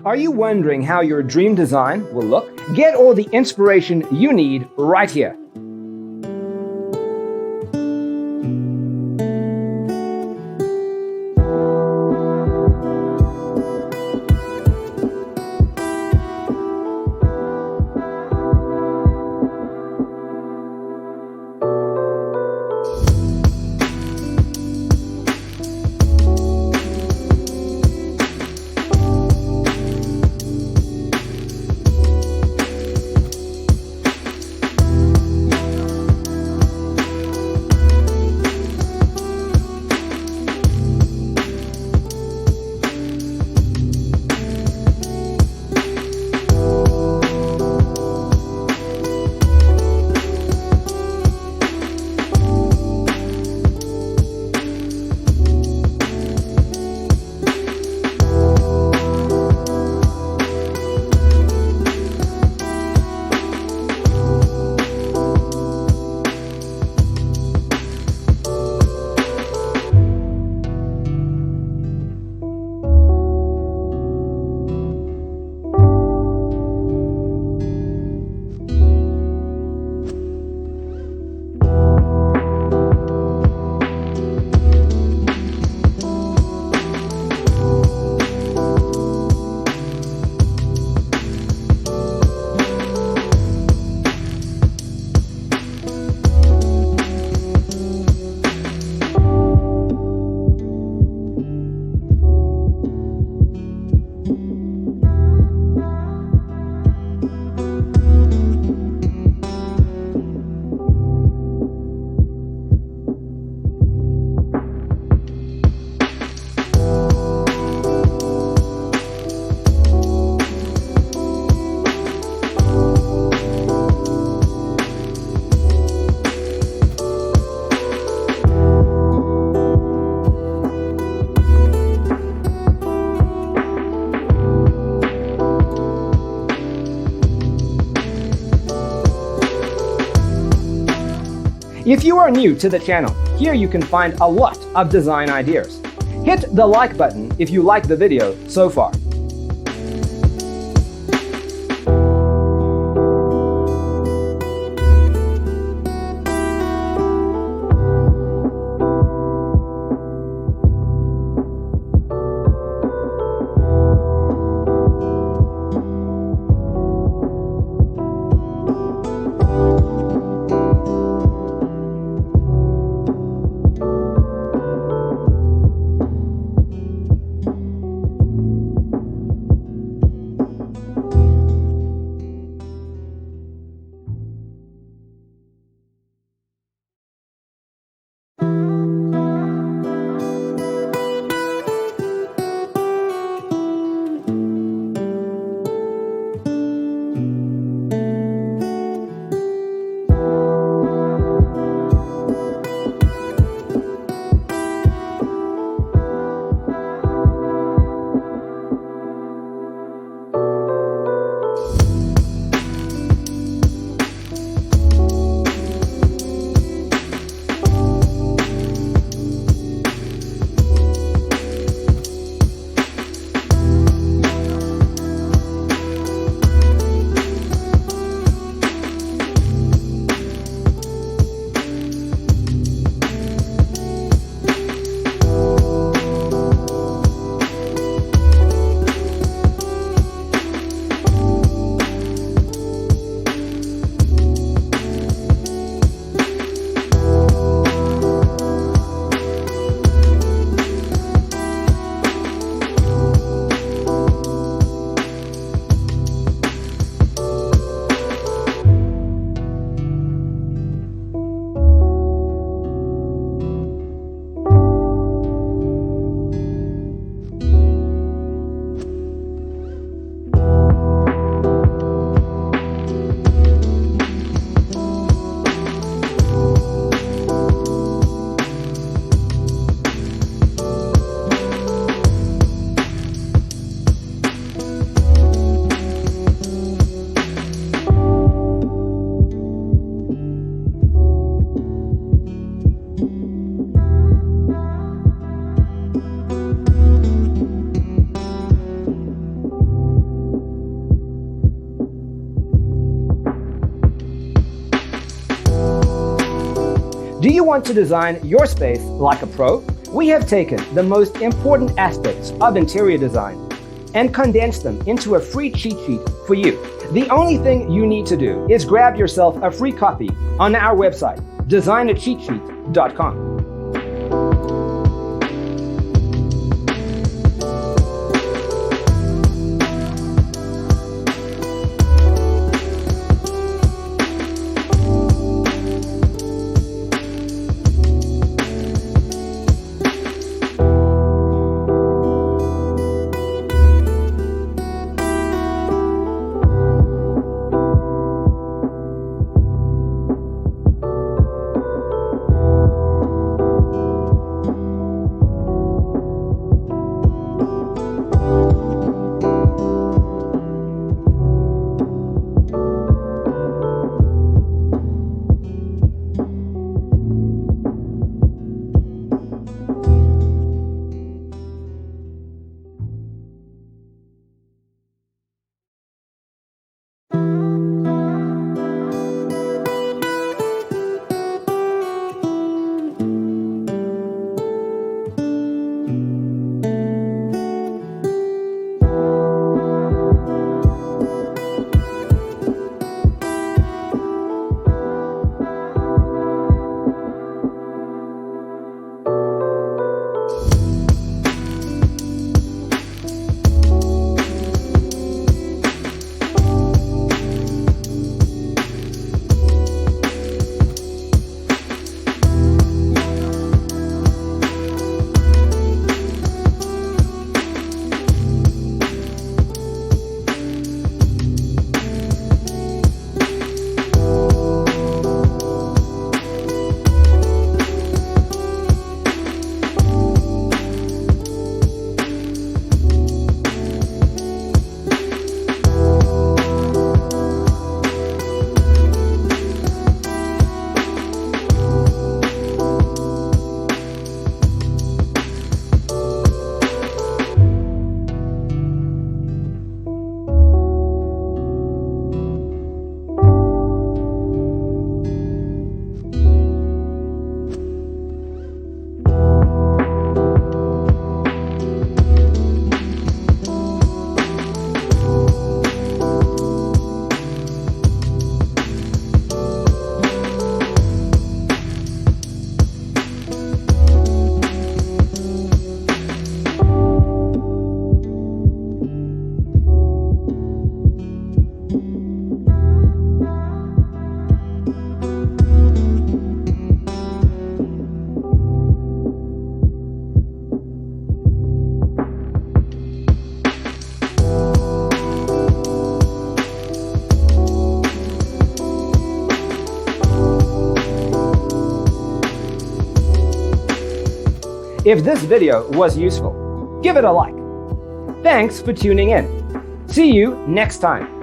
Are you wondering how your dream design will look? Get all the inspiration you need right here. If you are new to the channel, here you can find a lot of design ideas. Hit the like button if you like the video so far. Do you want to design your space like a pro? We have taken the most important aspects of interior design and condensed them into a free cheat sheet for you. The only thing you need to do is grab yourself a free copy on our website, designercheatsheet.com. If this video was useful, give it a like. Thanks for tuning in. See you next time.